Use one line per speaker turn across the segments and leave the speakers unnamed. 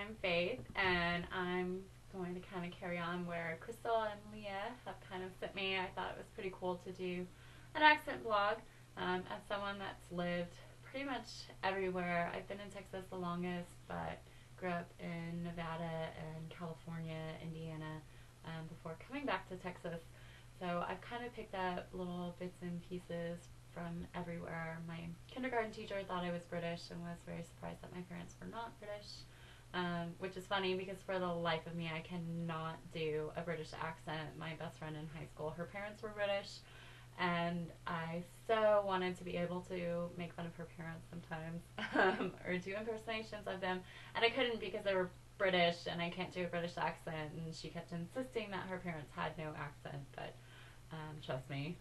I'm Faith, and I'm going to kind of carry on where Crystal and Leah have kind of sent me. I thought it was pretty cool to do an accent blog. As someone that's lived pretty much everywhere, I've been in Texas the longest, but grew up in Nevada and California, Indiana, before coming back to Texas. So I've kind of picked up little bits and pieces from everywhere. My kindergarten teacher thought I was British and was very surprised that my parents were not British, which is funny because for the life of me, I cannot do a British accent. My best friend in high school, her parents were British, and I so wanted to be able to make fun of her parents sometimes or do impersonations of them, and I couldn't because they were British and I can't do a British accent, and she kept insisting that her parents had no accent, but trust me,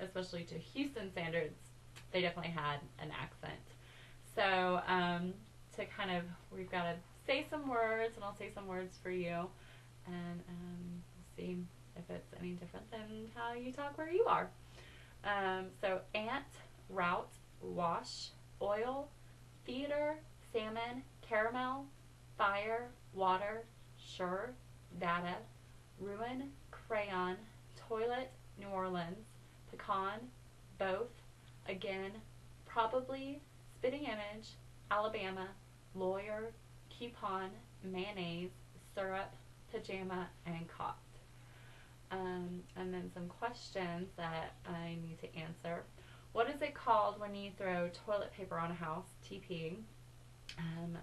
especially to Houston standards, they definitely had an accent. So to kind of, we've got to say some words, and I'll say some words for you, and we'll see if it's any different than how you talk where you are. So ant, route, wash, oil, theater, salmon, caramel, fire, water, sure, data, ruin, crayon, toilet, New Orleans, pecan, both, again, probably, spitting image, Alabama, lawyer, coupon, mayonnaise, syrup, pajama, and cot. And then some questions that I need to answer. What is it called when you throw toilet paper on a house? TPing.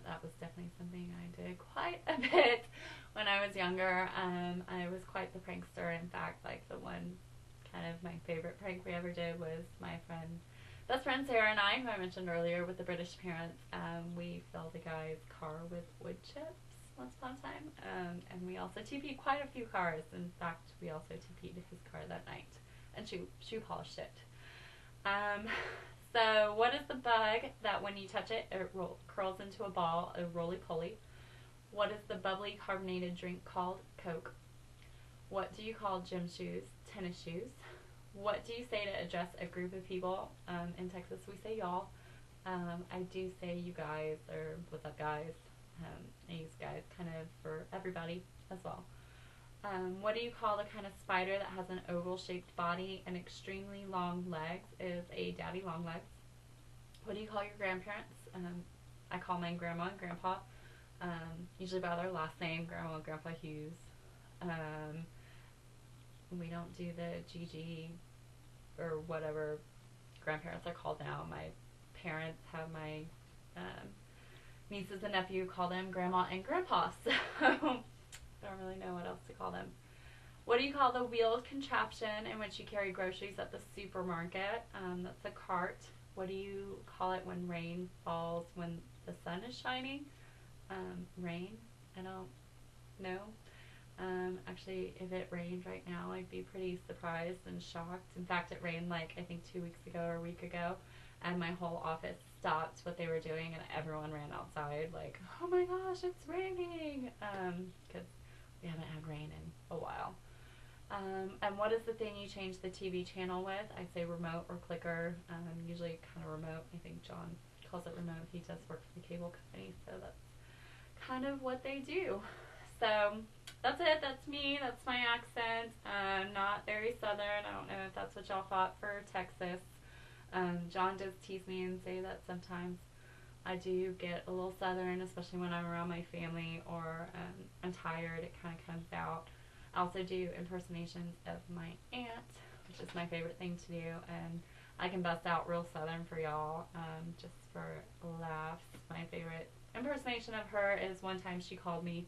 That was definitely something I did quite a bit when I was younger. I was quite the prankster. In fact, like the one kind of my favorite prank we ever did was my best friend Sarah and I, who I mentioned earlier, with the British parents. We filled a guy's car with wood chips once upon a time, and we also TP'd quite a few cars. In fact, we also TP'd his car that night and shoe polished it. So what is the bug that when you touch it, it curls into a ball, a roly-poly? What is the bubbly carbonated drink called? Coke. What do you call gym shoes? Tennis shoes. What do you say to address a group of people? In Texas, we say y'all. I do say you guys, or what's up, guys. I use guys kind of for everybody as well. What do you call the kind of spider that has an oval-shaped body and extremely long legs? Is a daddy long legs. What do you call your grandparents? I call mine grandma and grandpa, usually by their last name, Grandma and Grandpa Hughes. We don't do the GG or whatever grandparents are called now. My parents have my nieces and nephew, call them grandma and grandpa, so don't really know what else to call them. What do you call the wheeled contraption in which you carry groceries at the supermarket? That's a cart. What do you call it when rain falls when the sun is shining? Rain? I don't know. Actually, if it rained right now, I'd be pretty surprised and shocked. In fact, it rained like I think 2 weeks ago or a week ago, and my whole office stopped what they were doing, and everyone ran outside like, oh my gosh, it's raining, because we haven't had rain in a while. And what is the thing you change the TV channel with? I say remote or clicker, usually kind of remote. I think John calls it remote. He does work for the cable company, so that's kind of what they do. So that's it. That's me. That's my accent. Not very southern. I don't know if that's what y'all thought for Texas. John does tease me and say that sometimes I do get a little southern, especially when I'm around my family or I'm tired. It kind of comes out. I also do impersonations of my aunt, which is my favorite thing to do, and I can bust out real southern for y'all, just for laughs. My favorite impersonation of her is one time she called me.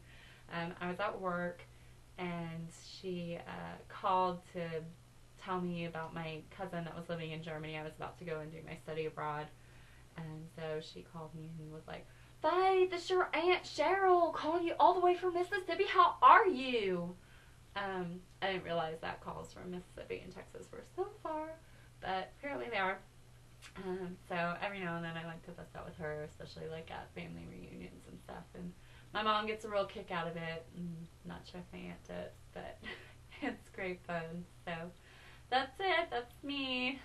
I was at work, and she called to tell me about my cousin that was living in Germany. I was about to go and do my study abroad, and so she called me and was like, Faith, it's your Aunt Cheryl calling you all the way from Mississippi. How are you? I didn't realize that calls from Mississippi and Texas were so far, but apparently they are. So every now and then I like to bust out with her, especially like at family reunions and stuff, and my mom gets a real kick out of it. Not sure if my aunt does, but it's great fun. So that's it. That's me.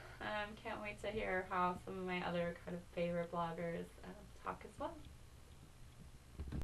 Can't wait to hear how some of my other kind of favorite bloggers talk as well.